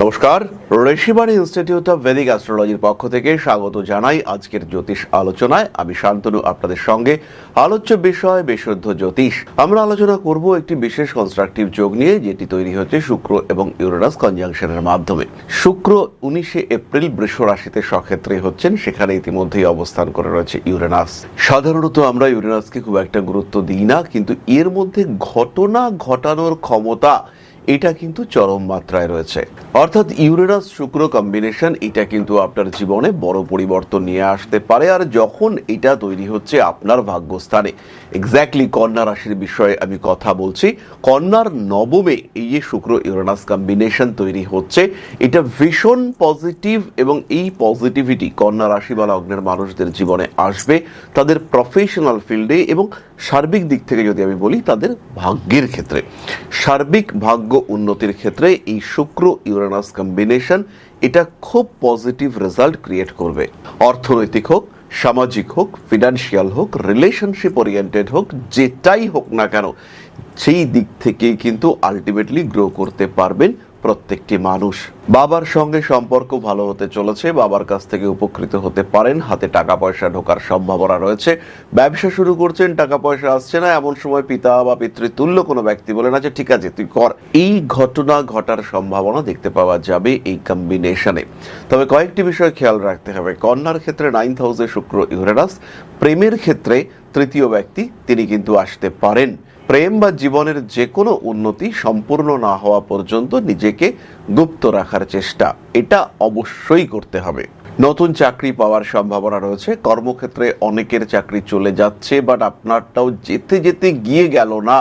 নমস্কার, Rishibani institute of Vedic অ্যাস্ট্রোলজির পক্ষ থেকে স্বাগত জানাই আজকের জ্যোতিষ আলোচনায়। আমি শান্তনু আপনাদের সঙ্গে। আলোচ্য বিষয় বিশুদ্ধ জ্যোতিষ। আমরা আলোচনা করব একটি বিশেষ কনস্ট্রাকটিভ যোগ নিয়ে, যেটি তৈরি হচ্ছে শুক্র এবং ইউরেনাস কনজাংশনের মাধ্যমে। শুক্র 19শে এপ্রিল বৃষ রাশিতে স্বক্ষেত্রে হচ্ছেন, সেখানে ইতিমধ্যেই অবস্থান করে রয়েছে ইউরেনাস। সাধারণত আমরা ইউরেনাসকে খুব একটা গুরুত্ব দিই না, কিন্তু এর মধ্যে ঘটনা ঘটানোর ক্ষমতা এটা কিন্তু চরম মাত্রায় রয়েছে। অর্থাৎ ইউরেনাস শুক্র কম্বিনেশন এটা কিন্তু আপনার জীবনে বড় পরিবর্তন নিয়ে আসতে পারে। আর যখন এটা তৈরি হচ্ছে আপনার ভাগ্যস্থানে, এক্স্যাক্টলি কন্যা রাশির বিষয়ে আমি কথা বলছি, কন্যার নবমে এই যে শুক্র ইউরেনাস কম্বিনেশন তৈরি হচ্ছে, এটা ভীষণ পজিটিভ এবং এই পজিটিভিটি কন্যা রাশি বা লগ্নের মানুষদের জীবনে আসবে, তাদের প্রফেশনাল ফিল্ডে এবং সার্বিক দিক থেকে যদি আমি বলি তাদের ভাগ্যের ক্ষেত্রে, সার্বিক ভাগ্য উন্নতির ক্ষেত্রে এই শুক্র ইউরেনাস কম্বিনেশন এটা খুব পজিটিভ রেজাল্ট ক্রিয়েট করবে। অর্থনৈতিক হোক, সামাজিক হোক, ফিনান্সিয়াল হোক, রিলেশনশিপ ওরিয়েন্টেড হোক, যেটাই হোক না কেন, সেই দিক থেকে কিন্তু আলটিমেটলি গ্রো করতে পারবেন প্রত্যেকটি মানুষ। বাবার সঙ্গে সম্পর্ক ভালো হতে চলেছে, বাবার কাছ থেকে উপকৃত হতে পারেন, হাতে টাকা পয়সা ঢোকার সম্ভাবনা রয়েছে। ব্যবসা শুরু করছেন, টাকা পয়সা আসছে না, এমন সময় পিতা বা পিতৃতুল্য কোনো ব্যক্তি বলেন আছে ঠিক আছে তুই কর, এই ঘটনা ঘটার সম্ভাবনা দেখতে পাওয়া যাবে এই কম্বিনেশনে। তবে কয়েকটি বিষয় খেয়াল রাখতে হবে। কন্যার ক্ষেত্রে 9th হাউসে শুক্র ইউরেনাস, প্রেমের ক্ষেত্রে তৃতীয় ব্যক্তি তিনি কিন্তু আসতে পারেন। প্রেম বা জীবনের যে কোনো উন্নতি সম্পূর্ণ না হওয়া পর্যন্ত নিজেকে গুপ্ত রাখার চেষ্টা এটা অবশ্যই করতে হবে। নতুন চাকরি পাওয়ার সম্ভাবনা রয়েছে। কর্মক্ষেত্রে অনেকের চাকরি চলে যাচ্ছে, বাট আপনারটাও যেতে যেতে গিয়ে গেল না,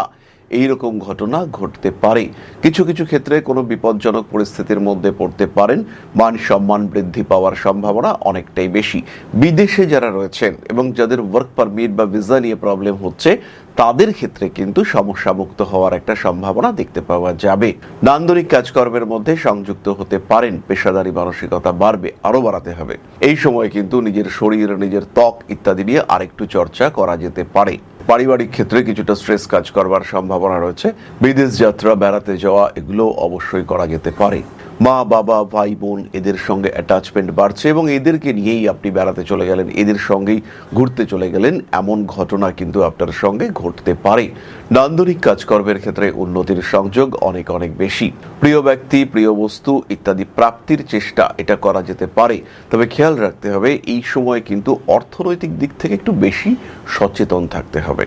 এইরকম ঘটনা ঘটতে পারে। কিছু কিছু ক্ষেত্রে কোনো বিপজ্জনক পরিস্থিতির মধ্যে পড়তে পারেন। মান সম্মান বৃদ্ধি পাওয়ার সম্ভাবনা অনেকটাই বেশি। বিদেশে যারা রয়েছেন এবং যাদের ওয়ার্ক পারমিট বা ভিসা নিয়ে প্রবলেম হচ্ছে, তাদের ক্ষেত্রে কিন্তু সমস্যা মুক্ত হওয়ার একটা সম্ভাবনা দেখতে পাওয়া যাবে। নান্দনিক কাজকর্মের মধ্যে সংযুক্ত হতে পারেন। পেশাদারি মানসিকতা বাড়বে, আরো বাড়াতে হবে। এই সময় কিন্তু নিজের শরীর, নিজের ত্বক ইত্যাদি নিয়ে আরেকটু চর্চা করা যেতে পারে। পারিবারিক ক্ষেত্রে কিছুটা স্ট্রেস কাজ করবার সম্ভাবনা রয়েছে। বিদেশ যাত্রা, বেড়াতে যাওয়া এগুলো অবশ্যই করা যেতে পারে। মা বাবা, ভাই বোন এদের সঙ্গে অ্যাটাচমেন্ট বাড়ছে এবং এদেরকে নিয়েই আপনি বেড়াতে চলে গেলেন, এদের সঙ্গেই ঘুরতে চলে গেলেন, এমন ঘটনা কিন্তু আপনার সঙ্গে ঘটতে পারে। নান্দনিক কাজকর্মের ক্ষেত্রে উন্নতির সংযোগ অনেক অনেক বেশি। প্রিয় ব্যক্তি, প্রিয় বস্তু ইত্যাদি প্রাপ্তির চেষ্টা এটা করা যেতে পারে। তবে খেয়াল রাখতে হবে এই সময় কিন্তু অর্থনৈতিক দিক থেকে একটু বেশি সচেতন থাকতে হবে।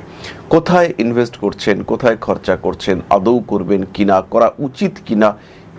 কোথায় ইনভেস্ট করছেন, কোথায় খরচা করছেন, আদৌ করবেন কিনা, করা উচিত কিনা,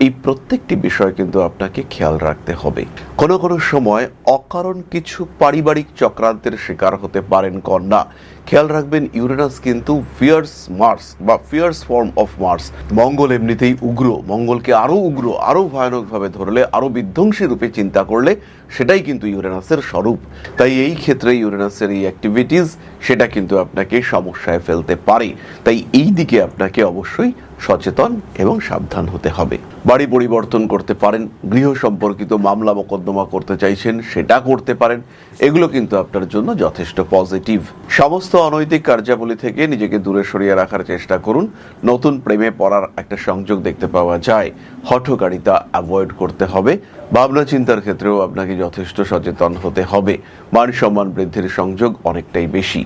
এই প্রত্যেকটি বিষয় কিন্তু আপনাকে খেয়াল রাখতে হবে। কোনো কোনো সময় অকারণ কিছু পারিবারিক চক্রান্তের শিকার হতে পারেন কন্যা। খেয়াল রাখবেন ইউরেনাস কিন্তু ফিয়ার্স মার্স বা ফিয়ার্স ফর্ম অফ মার্স। মঙ্গল এমনিতেই উগ্র, মঙ্গলকে আরো উগ্র, আরো ভয়ানকভাবে ধরলে, আরো বিধ্বংসী রূপে চিন্তা করলে সেটাই কিন্তু ইউরেনাসের স্বরূপ। তাই এই ক্ষেত্রে ইউরেনাসের এই অ্যাক্টিভিটিস সেটা কিন্তু আপনাকে সমস্যায় ফেলতে পারে। তাই এই দিকে আপনাকে অবশ্যই সচেতন এবং সাবধান হতে হবে। বাড়ি পরিবর্তন করতে পারেন, গৃহ সম্পর্কিত মামলা মোকদ্দমা করতে চাইছেন সেটা করতে পারেন, এগুলো কিন্তু আপনার জন্য যথেষ্ট পজিটিভ। সমস্ত অনৈতিক কার্যাবলী থেকে নিজেকে দূরে সরিয়ে রাখার চেষ্টা করুন। নতুন প্রেমে পড়ার একটা সংযোগ দেখতে পাওয়া যায়। হঠকারিতা অ্যাভয়েড করতে হবে। ভাবনা চিন্তার ক্ষেত্রেও আপনাকে যথেষ্ট সচেতন হতে হবে। মান সম্মান বৃদ্ধির সংযোগ অনেকটাই বেশি।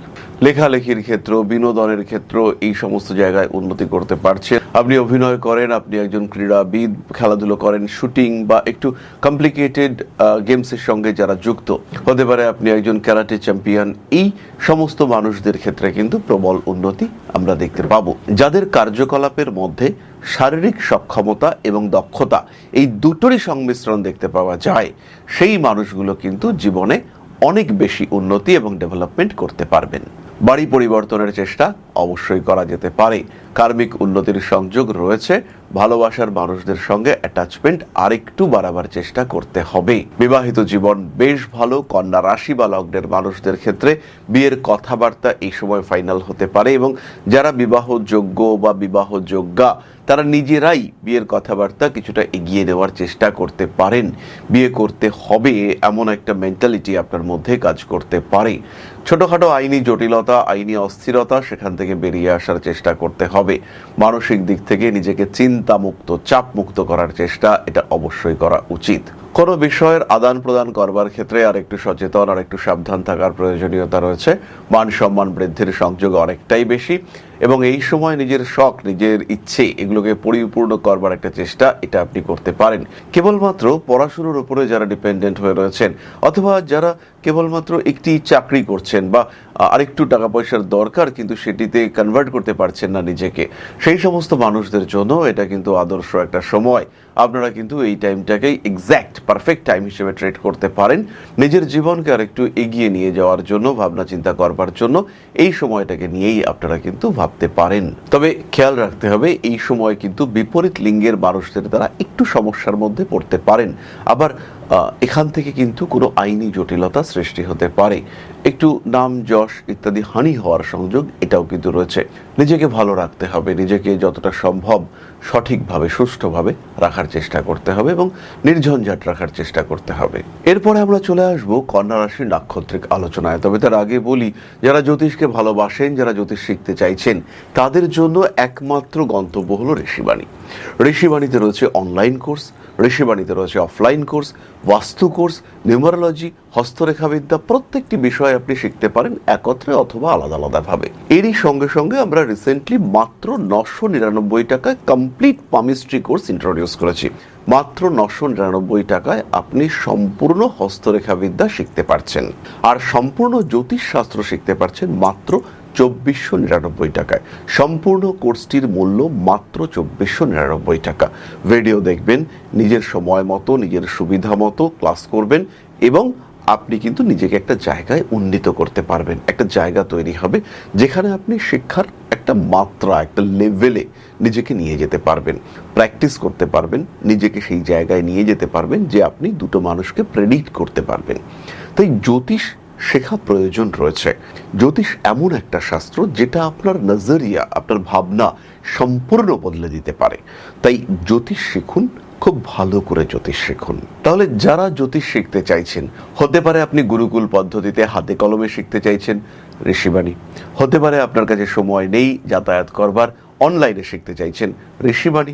লেখালেখির ক্ষেত্র, বিনোদনের ক্ষেত্র, এই সমস্ত জায়গায় উন্নতি করতে পারছেন। আপনি অভিনয় করেন, আপনি একজন ক্রীড়াবিদ, খেলাধুলো করেন, শুটিং বা একটু কমপ্লিকেটেড গেমসের সঙ্গে যারা যুক্ত হতে পারে, আপনি একজন ক্যারাটে চ্যাম্পিয়ন, এই সমস্ত মানুষদের ক্ষেত্রে কিন্তু প্রবল উন্নতি আমরা দেখতে পাবো। যাদের কার্যকলাপের মধ্যে শারীরিক সক্ষমতা এবং দক্ষতা এই দুটোরই সংমিশ্রণ দেখতে পাওয়া যায়, সেই মানুষগুলো কিন্তু জীবনে অনেক বেশি উন্নতি এবং ডেভেলপমেন্ট করতে পারবেন। বাড়ি পরিবর্তনের চেষ্টা অবশ্যই করা যেতে পারে। কার্মিক উন্নতির সংযোগ রয়েছে। ভালোবাসার মানুষদের সঙ্গে অ্যাটাচমেন্ট আরেকটু বাড়াবার চেষ্টা করতে হবে। বিবাহিত জীবন বেশ ভালো। কন্যা রাশি বা লগ্নের মানুষদের ক্ষেত্রে বিয়ের কথাবার্তা এই সময় ফাইনাল হতে পারে এবং যারা বিবাহযোগ্য বা বিবাহযোগ্যা তারা নিজেরাই বিয়ের কথাবার্তা কিছুটা এগিয়ে নেওয়ার চেষ্টা করতে পারেন। বিয়ে করতে হবে এমন একটা মেন্টালিটি আপনার মধ্যে কাজ করতে পারে। ছোটখাটো আইনি জটিলতা, আইনি অস্থিরতা সেখান থেকে থেকে বেরিয়ে আসার চেষ্টা করতে হবে। মানসিক দিক থেকে নিজেকে চিন্তামুক্ত, চাপমুক্ত করার চেষ্টা এটা অবশ্যই করা উচিত। কোনো বিষয়ের আদান প্রদান করবার ক্ষেত্রে আর একটু সচেতন, আর একটু সাবধান থাকার প্রয়োজনীয়তা রয়েছে। মান সম্মান বৃদ্ধির সংযোগ অনেকটাই বেশি, এবং এই সময় নিজের শখ, নিজের ইচ্ছে এগুলোকে পরিপূর্ণ করবার একটা চেষ্টা এটা আপনি করতে পারেন। কেবলমাত্র পড়াশোনার উপরে যারা ডিপেন্ডেন্ট হয়ে রয়েছেন, অথবা যারা কেবলমাত্র একটি চাকরি করছেন বা আরেকটু টাকা পয়সার দরকার কিন্তু সেটিতে কনভার্ট করতে পারছেন না নিজেকে, সেই সমস্ত মানুষদের জন্য এটা কিন্তু আদর্শ একটা সময়। আপনারা কিন্তু এই টাইমটাকেই এক্স্যাক্ট পারফেক্ট টাইম হিসেবে ট্রেড করতে পারেন নিজের জীবনকে আর একটু এগিয়ে নিয়ে যাওয়ার জন্য, ভাবনা চিন্তা করবার জন্য। এই সময়টাকে নিয়েই আপনারা কিন্তু ভাবতে পারেন। তবে খেয়াল রাখতে হবে, এই সময় কিন্তু বিপরীত লিঙ্গের মানুষদের দ্বারা একটু সমস্যার মধ্যে পড়তে পারেন। আবার এখান থেকে কিন্তু কোনো আইনি জটিলতা সৃষ্টি হতে পারে। একটু নাম যশ ইত্যাদি হানি হওয়ার সংযোগ এটাও কিন্তু রয়েছে। নিজেকে ভালো রাখতে হবে, নিজেকে যতটা সম্ভব সঠিকভাবে সুষ্ঠুভাবে রাখার চেষ্টা করতে হবে এবং নির্ঝঞ্ঝাট রাখার চেষ্টা করতে হবে। এরপরে আমরা চলে আসব কন্যা রাশির নাক্ষত্রিক আলোচনায়। তবে তার আগে বলি, যারা জ্যোতিষকে ভালোবাসেন, যারা জ্যোতিষ শিখতে চাইছেন, তাদের জন্য একমাত্র গন্তব্য হলো ঋষিবাণী। ঋষিবাণীতে রয়েছে অনলাইন কোর্স, ঋষিবাণীতে রয়েছে অফলাইন কোর্স, বাস্তু কোর্স, নিউমারোলজি, হস্তরেখাবিদ্যা, প্রত্যেকটি বিষয় আপনি শিখতে পারেন একত্রে অথবা আলাদা আলাদাভাবে। এরই সঙ্গে সঙ্গে আমরা রিসেন্টলি মাত্র 999 টাকায় কমপ্লিট পামিস্ট্রি কোর্স ইন্ট্রোডিউস করেছি। মাত্র 999 টাকায় আপনি সম্পূর্ণ হস্তরেখাবিদ্যা শিখতে পারছেন, আর সম্পূর্ণ জ্যোতিষ শাস্ত্র শিখতে পারছেন মাত্র 2499 টাকায়। সম্পূর্ণ কোর্সটির মূল্য মাত্র 2499 টাকা। ভিডিও দেখবেন, নিজের সময় মতো, নিজের সুবিধা মতো ক্লাস করবেন, এবং আপনি কিন্তু নিজেকে একটা জায়গায় উন্নীত করতে পারবেন। একটা জায়গা তৈরি হবে যেখানে আপনি শিক্ষার একটা মাত্রা, একটা লেভেলে নিজেকে নিয়ে যেতে পারবেন, প্র্যাকটিস করতে পারবেন, নিজেকে সেই জায়গায় নিয়ে যেতে পারবেন যে আপনি দুটো মানুষকে প্রেডিক্ট করতে পারবেন। তাই জ্যোতিষ শেখা প্রয়োজন রয়েছে। জ্যোতিষ এমন একটা শাস্ত্র যেটা আপনার নজরিয়া, আপনার ভাবনা সম্পূর্ণ বদলে দিতে পারে। তাই জ্যোতিষ শিখুন, খুব ভালো করে জ্যোতিষ শিখুন। তাহলে যারা জ্যোতিষ শিখতে চাইছেন, হতে পারে আপনি গুরুকুল পদ্ধতিতে হাতে কলমে শিখতে চাইছেন, ঋষিবাণী। হতে পারে আপনার কাছে সময় নেই যাতায়াত করবার, অনলাইনে শিখতে চাইছেন, ঋষিবাণী।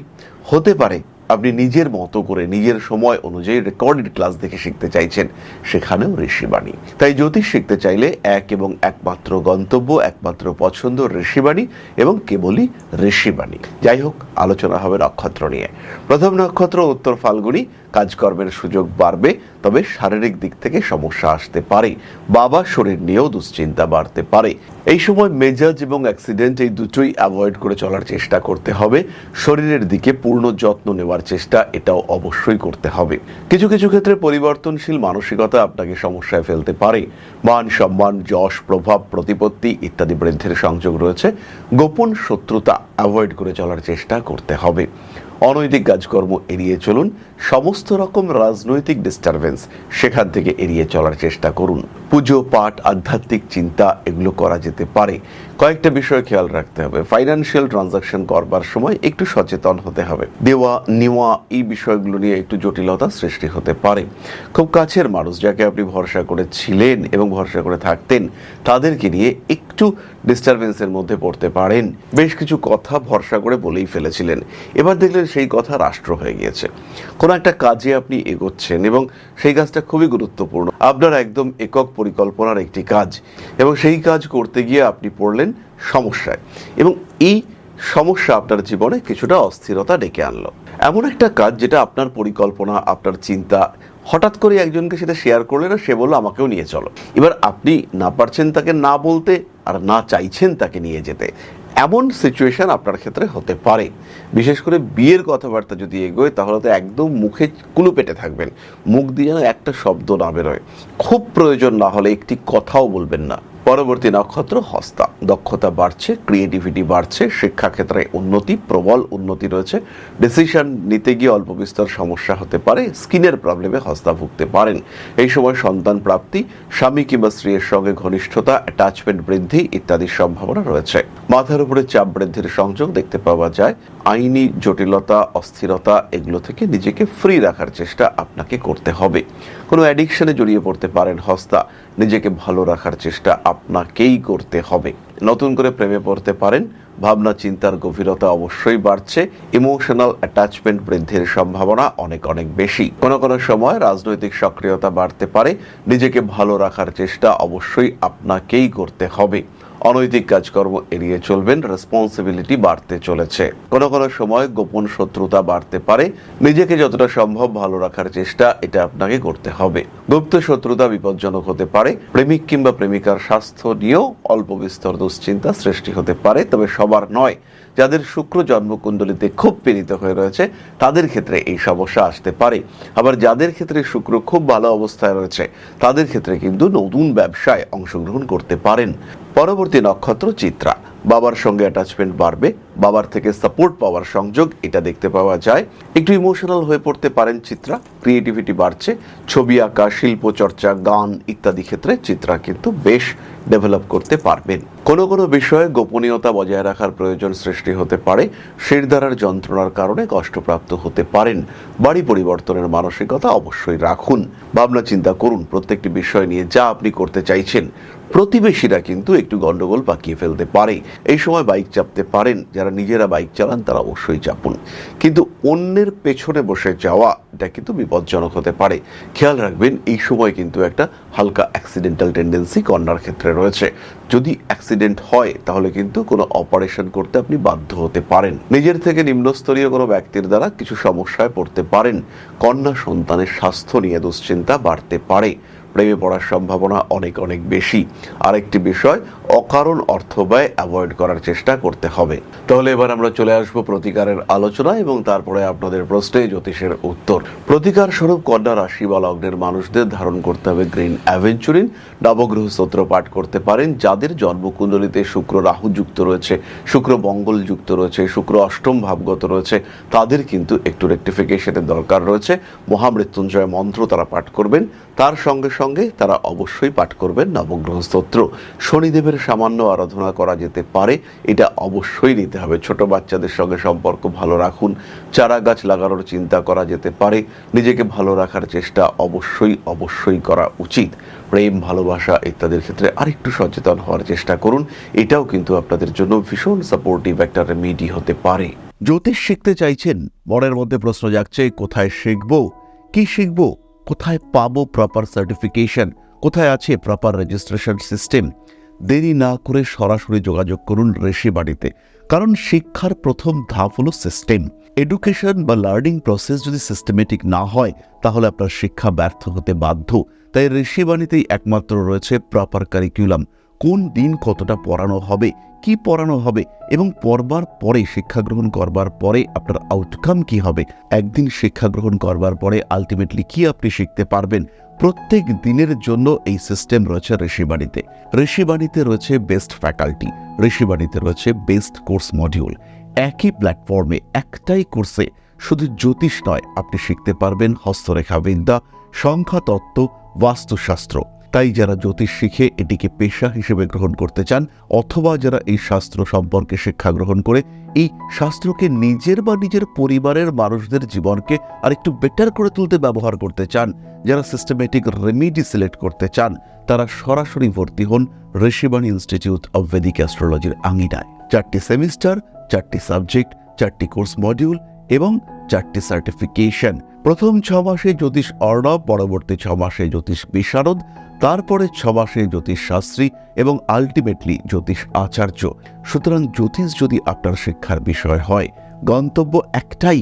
হতে পারে আপনি নিজের মতো করে নিজের সময় অনুযায়ী রেকর্ডেড ক্লাস দেখে শিখতে চাইছেন, সেখানেও ঋষিবাণী। তাই জ্যোতিষ শিখতে চাইলে এক এবং একমাত্র গন্তব্য, একমাত্র পছন্দ ঋষিবাণী, এবং কেবলই ঋষিবাণী। যাই হোক, আলোচনা হবে নক্ষত্র নিয়ে। প্রথম নক্ষত্র উত্তর ফাল্গুনী। কাজকর্মের সুযোগ বাড়বে, তবে শারীরিক দিক থেকে সমস্যা আসতে পারে। বাবা শরীর নিয়েও দুশ্চিন্তা বাড়তে পারে। এই সময় মেজাজ এবং অ্যাক্সিডেন্ট এই দুটোই অ্যাভয়েড করে চলার চেষ্টা করতে হবে। শরীরের দিকে পূর্ণ যত্ন নেওয়ার চেষ্টা এটাও অবশ্যই করতে হবে। কিছু কিছু ক্ষেত্রে পরিবর্তনশীল মানসিকতা আপনাকে সমস্যায় ফেলতে পারে। মান সম্মান, যশ, প্রভাব, প্রতিপত্তি ইত্যাদি বৃদ্ধির সংযোগ রয়েছে। গোপন শত্রুতা অ্যাভয়েড করে চলার চেষ্টা করতে হবে। অনৈতিক কাজকর্ম এড়িয়ে চলুন। সমস্ত রকম রাজনৈতিক ডিস্টারবেন্স সেখান থেকে এড়িয়ে চলার চেষ্টা করুন। পুজো পাঠ, আধ্যাত্মিক চিন্তা এগুলো করা যেতে পারে। কয়েকটা বিষয় খেয়াল রাখতে হবে। ফাইন্যান্সিয়াল ট্রানজাকশন করবার সময় একটু সচেতন হতে হবে। দেওয়া নেওয়া এই বিষয়গুলো নিয়ে একটু জটিলতা সৃষ্টি হতে পারে। খুব কাছের মানুষ যাকে আপনি ভরসা করেছিলেন এবং ভরসা করে থাকতেন, তাদেরকে নিয়ে একটু ডিস্টারবেন্সের মধ্যে পড়তে পারেন। বেশ কিছু কথা ভরসা করে বলেই ফেলেছিলেন, এবার দেখলেন সেই কথা রাষ্ট্র হয়ে গিয়েছে। কোনো একটা কাজে আপনি এগোচ্ছেন এবং সেই কাজটা খুবই গুরুত্বপূর্ণ, আপনার একদম একক পরিকল্পনার একটি কাজ, এবং সেই কাজ করতে গিয়ে আপনি পড়লেন সমস্যায়, এবং এই সমস্যা আপনার জীবনে কিছুটা অস্থিরতা ডেকে আনলো। এমন একটা কাজ যেটা আপনার পরিকল্পনা, আপনার চিন্তা, হঠাৎ করে একজনকে সেটা শেয়ার করলেন আর সে বললো আমাকেও নিয়ে চলো। এবার আপনি না পারছেন তাকে না বলতে, আর না চাইছেন তাকে নিয়ে যেতে। এমন সিচুয়েশন আপনার ক্ষেত্রে হতে পারে। বিশেষ করে বিয়ের কথাবার্তা যদি এগোয়, তাহলে তো একদম মুখে কুলু পেটে থাকবেন, মুখ দিয়ে যেন একটা শব্দ না বেরোয়। খুব প্রয়োজন না হলে একটি কথাও বলবেন না। পরবর্তী নক্ষত্র হস্তা। দক্ষতা বাড়ছে, ক্রিয়েটিভিটি বাড়ছে, শিক্ষাক্ষেত্রে উন্নতি, প্রবল উন্নতি রয়েছে। ডিসিশন নিতে গিয়ে অল্প বিস্তর সমস্যা হতে পারে। স্কিনের প্রবলেমে হস্তা ভুগতে পারেন। এই সময় সন্তান প্রাপ্তি, স্বামী কিংবা স্ত্রীর সঙ্গে ঘনিষ্ঠতা, অ্যাটাচমেন্ট বৃদ্ধি ইত্যাদির সম্ভাবনা রয়েছে। মাথার উপরে চাপ বৃদ্ধির সংযোগ দেখতে পাওয়া যায়। আইনি জটিলতা, অস্থিরতা এগুলো থেকে নিজেকে ফ্রি রাখার চেষ্টা আপনাকে করতে হবে। কোনো অ্যাডিকশনে জড়িয়ে পড়তে পারেন হস্তা, নিজেকে ভালো রাখার চেষ্টা আপনাকেই করতে হবে। নতুন করে প্রেমে পড়তে পারেন, ভাবনা চিন্তার গভীরতা অবশ্যই বাড়ছে। ইমোশনাল অ্যাটাচমেন্ট বৃদ্ধির সম্ভাবনা অনেক অনেক বেশি। কোনো কোনো সময় রাজনৈতিক সক্রিয়তা বাড়তে পারে, নিজেকে ভালো রাখার চেষ্টা অবশ্যই আপনাকেই করতে হবে। অনৈতিক কাজকর্ম এড়িয়ে চলবেন, রেসপন্সিবিলিটি বাড়তে চলেছে। কোনো কোনো সময় গোপন শত্রুতা বাড়তে পারে, নিজেকে যতটা সম্ভব ভালো রাখার চেষ্টা এটা আপনাকে করতে হবে। গুপ্ত শত্রুতা বিপজ্জনক হতে পারে। প্রেমিক কিংবা প্রেমিকার স্বাস্থ্য নিয়েও অল্প বিস্তর দুশ্চিন্তা সৃষ্টি হতে পারে, তবে সবার নয়। যাদের শুক্র জন্মকুণ্ডলিতে খুব পীড়িত হয়ে রয়েছে তাদের ক্ষেত্রে এই সমস্যা আসতে পারে। আবার যাদের ক্ষেত্রে শুক্র খুব ভালো অবস্থায় রয়েছে তাদের ক্ষেত্রে কিন্তু নতুন ব্যবসায় অংশগ্রহণ করতে পারেন। পরবর্তী নক্ষত্র চিত্রা। বাবার সঙ্গে অ্যাটাচমেন্ট বাড়বে, বাবার থেকে সাপোর্ট পাওয়ার সংযোগ এটা দেখতে পাওয়া যায়। একটু ইমোশনাল হয়ে পড়তে পারেন চিত্রা, ক্রিয়েটিভিটি বাড়ছে। ছবি আঁকা, শিল্প চর্চা, গান ইত্যাদি ক্ষেত্রে চিত্রা কিন্তু বেশ ডেভেলপ করতে পারবেন। কোনো কোনো বিষয়ে গোপনীয়তা বজায় রাখার প্রয়োজন সৃষ্টি হতে পারে। শিরদাঁড়ার যন্ত্রণার কারণে কষ্টপ্রাপ্ত হতে পারেন। বাড়ি পরিবর্তনের মানসিকতা অবশ্যই রাখুন। ভাবনা চিন্তা করুন প্রত্যেকটি বিষয় নিয়ে যা আপনি করতে চাইছেন। প্রতিবেশীরা কিন্তু একটু গন্ডগোল পাকিয়ে ফেলতে পারে। এই সময় বাইক চাপতে পারেন। যারা নিজেরা বাইক চালান তারা অবশ্যই চাপুন, কিন্তু অন্যের পেছনে বসে যাওয়া এটা কিন্তু বিপজ্জনক হতে পারে। খেয়াল রাখবেন এই সময় কিন্তু একটা হালকা অ্যাক্সিডেন্টাল টেন্ডেন্সি কন্যার ক্ষেত্রে রয়েছে। যদি অ্যাক্সিডেন্ট হয় তাহলে কিন্তু কোনো অপারেশন করতে আপনি বাধ্য হতে পারেন। নিজের থেকে নিম্নস্তরীয় কোনো ব্যক্তির দ্বারা কিছু সমস্যায় পড়তে পারেন। কন্যা সন্তানের স্বাস্থ্য নিয়ে দুশ্চিন্তা বাড়তে পারে। প্রেমে পড়ার সম্ভাবনা অনেক অনেক বেশি। আরেকটি বিষয়, অকারণ অর্থ ব্যয় অ্যাভয়েড করার চেষ্টা করতে হবে। তাহলে এবার আমরা চলে আসবো প্রতিকারের আলোচনা এবং তারপরে আপনাদের প্রশ্নে জ্যোতিষের উত্তর। প্রতিকার স্বরূপ কন্যা রাশি বা লগ্নের মানুষদের ধারণ করতে হবে গ্রিন অ্যাভেঞ্চুরিন। নবগ্রহ স্তোত্র পাঠ করতে পারেন। যাদের জন্মকুণ্ডলিতে শুক্র রাহু যুক্ত রয়েছে, শুক্র মঙ্গল যুক্ত রয়েছে, শুক্র অষ্টম ভাবগত রয়েছে, তাদের কিন্তু একটু রেকটিফিকেশনের দরকার রয়েছে। মহামৃত্যুঞ্জয় মন্ত্র তারা পাঠ করবেন। তার সঙ্গে সঙ্গে তারা অবশ্যই পাঠ করবেন নবগ্রহ স্তোত্র। শনিদেবের সামান্য আরাধনা করা যেতে পারে, এটা অবশ্যই নিতে হবে। ছোট বাচ্চাদের সঙ্গে সম্পর্ক ভালো রাখুন। চারা গাছ লাগানোর চিন্তা করা যেতে পারে। নিজেকে ভালো রাখার চেষ্টা অবশ্যই অবশ্যই করা উচিত। প্রেম, ভালোবাসা ইত্যাদির ক্ষেত্রে আরেকটু সচেতন হওয়ার চেষ্টা করুন। এটাও কিন্তু আপনাদের জন্য ভীষণ সাপোর্টিভ একটা রেমেডি হতে পারে। জ্যোতিষ শিখতে চাইছেন, মনের মধ্যে প্রশ্ন জাগছে কোথায় শিখবো, কি শিখবো, কোথায় পাবো প্রপার সার্টিফিকেশন, কোথায় আছে প্রপার রেজিস্ট্রেশন সিস্টেম? দেরি না করে সরাসরি যোগাযোগ করুন ঋষিবাণীতে। কারণ শিক্ষার প্রথম ধাপ হলো সিস্টেম। এডুকেশন বা লার্নিং প্রসেস যদি সিস্টেমেটিক না হয় তাহলে আপনার শিক্ষা ব্যর্থ হতে বাধ্য। তাই ঋষিবাণীতেই একমাত্র রয়েছে প্রপার কারিকুলাম। কোন দিন কতটা পড়ানো হবে, কি পড়ানো হবে এবং পড়বার পরে, শিক্ষা গ্রহণ করবার পরে আপনার আউটকাম কি হবে, একদিন শিক্ষা গ্রহণ করবার পরে আলটিমেটলি কি আপনি শিখতে পারবেন, প্রত্যেক দিনের জন্য এই সিস্টেম রয়েছে ঋষিবাণীতে। ঋষিবাণীতে রয়েছে বেস্ট ফ্যাকাল্টি, ঋষিবাণীতে রয়েছে বেস্ট কোর্স মডিউল। একই প্ল্যাটফর্মে একটাই কোর্সে শুধু জ্যোতিষ নয়, আপনি শিখতে পারবেন হস্তরেখা বিদ্যা, সংখ্যাতত্ত্ব, বাস্তুশাস্ত্র। তাই যারা জ্যোতিষ শিখে এটিকে পেশা হিসেবে গ্রহণ করতে চান, অথবা যারা এই শাস্ত্র সম্পর্কে শিক্ষা গ্রহণ করে এই শাস্ত্রকে নিজের বা নিজের পরিবারের মানুষদের জীবনকে আরেকটু বেটার করে তুলতে ব্যবহার করতে চান, যারা সিস্টেমেটিক রেমেডি সিলেক্ট করতে চান, তারা সরাসরি ভর্তি হন ঋষিবাণী ইনস্টিটিউট অব ভেদিক অ্যাস্ট্রোলজির আঙিনায়। 4টি সেমিস্টার, 4টি সাবজেক্ট, 4টি কোর্স মডিউল এবং 4টি সার্টিফিকেশন। প্রথম 6 মাসে জ্যোতিষ অর্ণব, পরবর্তী 6 মাসে জ্যোতিষ বিশারদ, তারপরে 6 মাসে জ্যোতিষ শাস্ত্রী এবং আলটিমেটলি জ্যোতিষ আচার্য। সুতরাং জ্যোতিষ যদি আপনার শিক্ষার বিষয় হয়, গন্তব্য একটাই,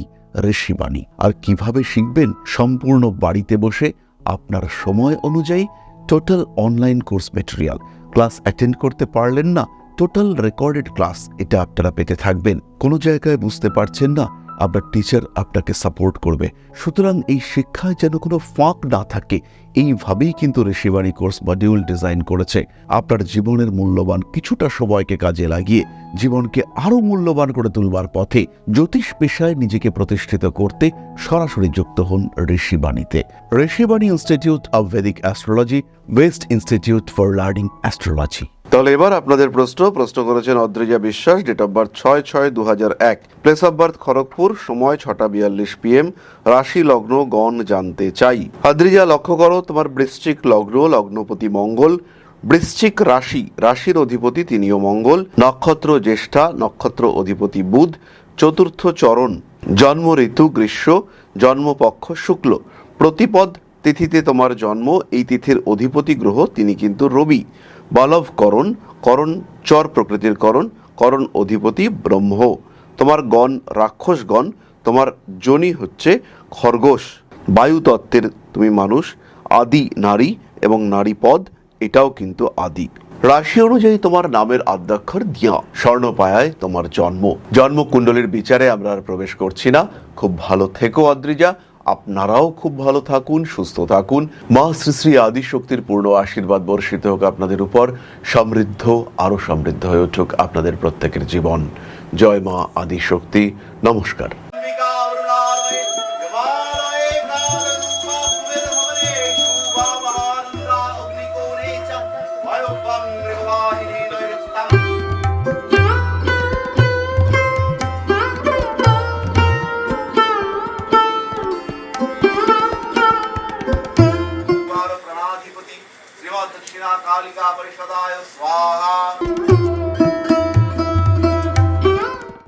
ঋষিবাণী। আর কিভাবে শিখবেন? সম্পূর্ণ বাড়িতে বসে আপনার সময় অনুযায়ী total online course material. Class attend করতে পারলেন না, টোটাল রেকর্ডেড ক্লাস এটা আপনারা পেতে থাকবেন। কোনো জায়গায় বুঝতে পারছেন না, আপনার টিচার আপনাকে সাপোর্ট করবে। সুতরাং এই শিক্ষায় যেন কোনো ফাঁক না থাকে, এইভাবেই কিন্তু ঋষিবাণী কোর্স মডিউল ডিজাইন করেছে। আপনার জীবনের মূল্যবান কিছুটা সময়কে কাজে লাগিয়ে জীবনকে আরও মূল্যবান করে তুলবার পথে জ্যোতিষ পেশায় নিজেকে প্রতিষ্ঠিত করতে সরাসরি যুক্ত হন ঋষিবাণীতে। Rishibani institute of Vedic astrology, best institute for learning astrology. তাহলে এবার আপনাদের প্রশ্ন করেছেন Adrija Biswas, date of birth 6/6/2001, place of birth Kharagpur, সময় 6:42 PM, রাশি লগ্ন গণ জানতে চাই। অদ্রিজা, লক্ষ্য করো তোমার বৃশ্চিক লগ্ন, লগ্নপতি মঙ্গল, বৃশ্চিক রাশি, রাশির অধিপতি তিনিও মঙ্গল, নক্ষত্র জ্যেষ্ঠা, নক্ষত্র অধিপতি বুধ, চতুর্থ চরণ, জন্ম ঋতু গ্রীষ্ম, জন্মপক্ষ শুক্ল, প্রতিপদ তিথিতে তোমার জন্ম, এই তিথির অধিপতি গ্রহ তিনি কিন্তু রবি, বালব করণ, করণ চর প্রকৃতির করণ, করণ অধিপতি ব্রহ্ম, তোমার গণ রাক্ষসগণ, তোমার যোনি হচ্ছে খরগোশ, বায়ু তত্ত্বের তুমি মানুষ, আদি নারী এবং নারী পদ এটাও কিন্তু আদি। রাশি অনুযায়ী তোমার নামের আদ্যাক্ষর দিয়া, স্বর্ণপায়ায় তোমার জন্ম। জন্মকুণ্ডলীর বিচারে আমরা আর প্রবেশ করছি না। খুব ভালো থেকো অদ্রিজা, আপনারাও খুব ভালো থাকুন, সুস্থ থাকুন। মা শ্রী শ্রী আদিশক্তির পূর্ণ আশীর্বাদ বর্ষিত হোক আপনাদের উপর, সমৃদ্ধ আরো সমৃদ্ধ হয়ে উঠুক আপনাদের প্রত্যেকের জীবন। জয় মা আদিশক্তি, নমস্কার। दक्षिणा कालिका परिषदाय स्वाहा।